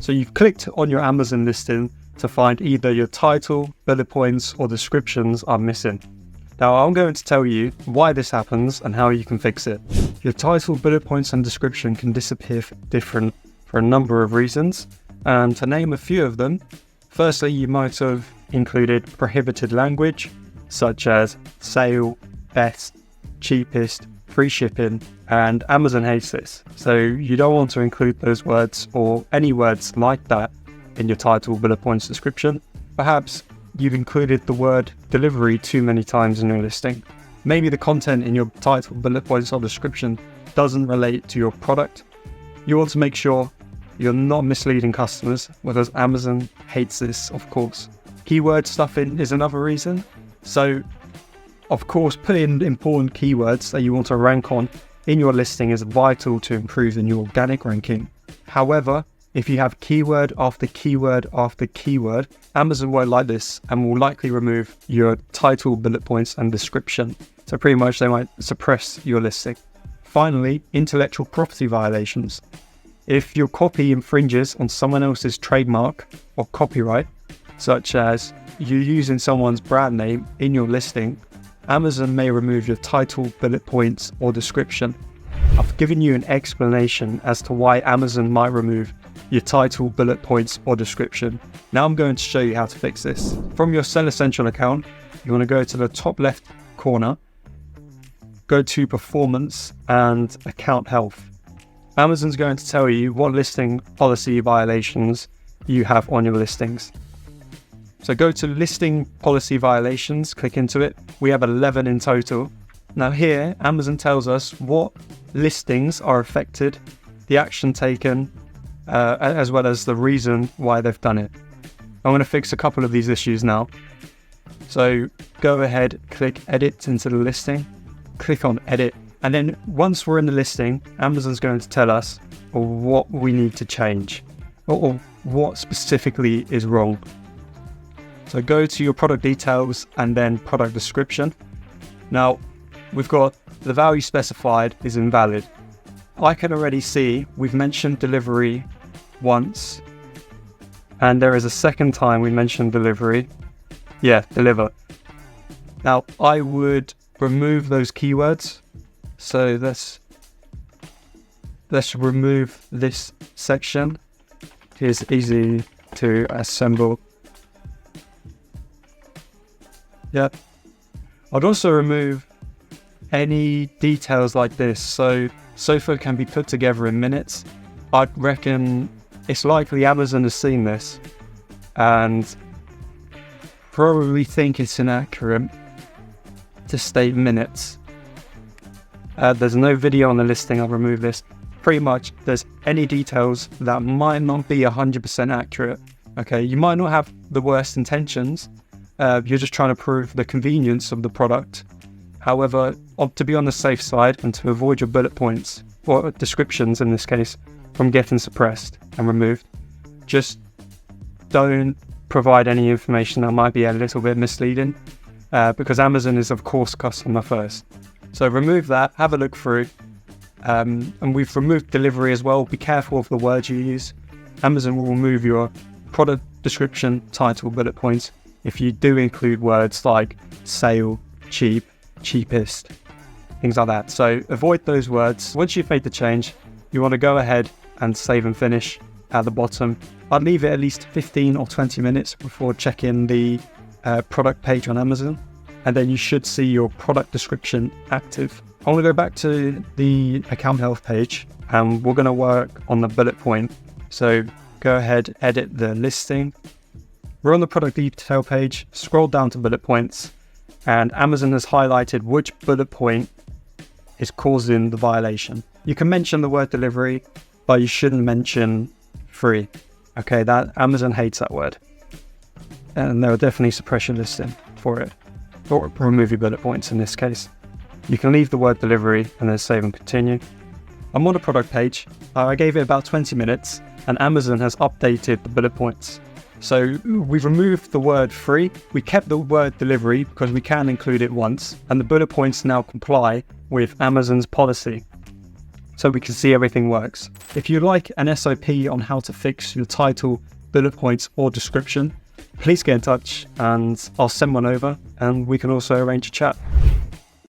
So you've clicked on your Amazon listing to find either your title, bullet points, or descriptions are missing. Now I'm going to tell you why this happens and how you can fix it. Your title, bullet points, and description can disappear for a number of reasons. And to name a few of them, firstly, you might have included prohibited language, such as sale, best, cheapest, free shipping, and Amazon hates this. So you don't want to include those words or any words like that in your title, bullet points, description. Perhaps you've included the word delivery too many times in your listing. Maybe the content in your title, bullet points, or description doesn't relate to your product. You want to make sure you're not misleading customers, because Amazon hates this, of course. Keyword stuffing is another reason. So, of course, putting important keywords that you want to rank on in your listing is vital to improve in your organic ranking. However, if you have keyword after keyword after keyword, Amazon won't like this and will likely remove your title, bullet points, and description. So pretty much they might suppress your listing. Finally, intellectual property violations. If your copy infringes on someone else's trademark or copyright, such as you using someone's brand name in your listing, Amazon may remove your title, bullet points, or description. I've given you an explanation as to why Amazon might remove your title, bullet points, or description. Now I'm going to show you how to fix this. From your Seller Central account, you want to go to the top left corner, go to Performance and Account Health. Amazon's going to tell you what listing policy violations you have on your listings. So go to Listing Policy Violations, click into it. We have 11 in total. Now here, Amazon tells us what listings are affected, the action taken, as well as the reason why they've done it. I'm going to fix a couple of these issues now. So go ahead, click Edit into the listing, click on Edit. And then once we're in the listing, Amazon's going to tell us what we need to change or what specifically is wrong. So go to your product details and then product description. Now we've got the value specified is invalid. I can already see we've mentioned delivery once, and there is a second time we mentioned delivery. Yeah, deliver. Now I would remove those keywords. So let's remove this section. It's easy to assemble. Yep. I'd also remove any details like this. So sofa can be put together in minutes. I'd reckon it's likely Amazon has seen this and probably think it's inaccurate to state minutes. There's no video on the listing, I'll remove this. Pretty much there's any details that might not be 100% accurate. Okay, you might not have the worst intentions. You're just trying to prove the convenience of the product. However, to be on the safe side and to avoid your bullet points, or descriptions in this case, from getting suppressed and removed, just don't provide any information that might be a little bit misleading, because Amazon is of course customer first. So remove that, have a look through, and we've removed delivery as well. Be careful of the words you use. Amazon will remove your product description, title, bullet points if you do include words like sale, cheap, cheapest, things like that. So avoid those words. Once you've made the change, you want to go ahead and save and finish at the bottom. I'd leave it at least 15 or 20 minutes before checking the product page on Amazon, and then you should see your product description active. I'm going to go back to the account health page and we're going to work on the bullet point. So go ahead, edit the listing. We're on the product detail page, scroll down to bullet points, and Amazon has highlighted which bullet point is causing the violation. You can mention the word delivery, but you shouldn't mention free. Okay, that Amazon hates that word. And they'll definitely suppress your listing for it, or remove your bullet points in this case. You can leave the word delivery and then save and continue. I'm on the product page. I gave it about 20 minutes and Amazon has updated the bullet points. So we've removed the word free. We kept the word delivery because we can include it once, and the bullet points now comply with Amazon's policy. so we can see everything works. If you like an SOP on how to fix your title, bullet points, or description, please get in touch and I'll send one over and we can also arrange a chat.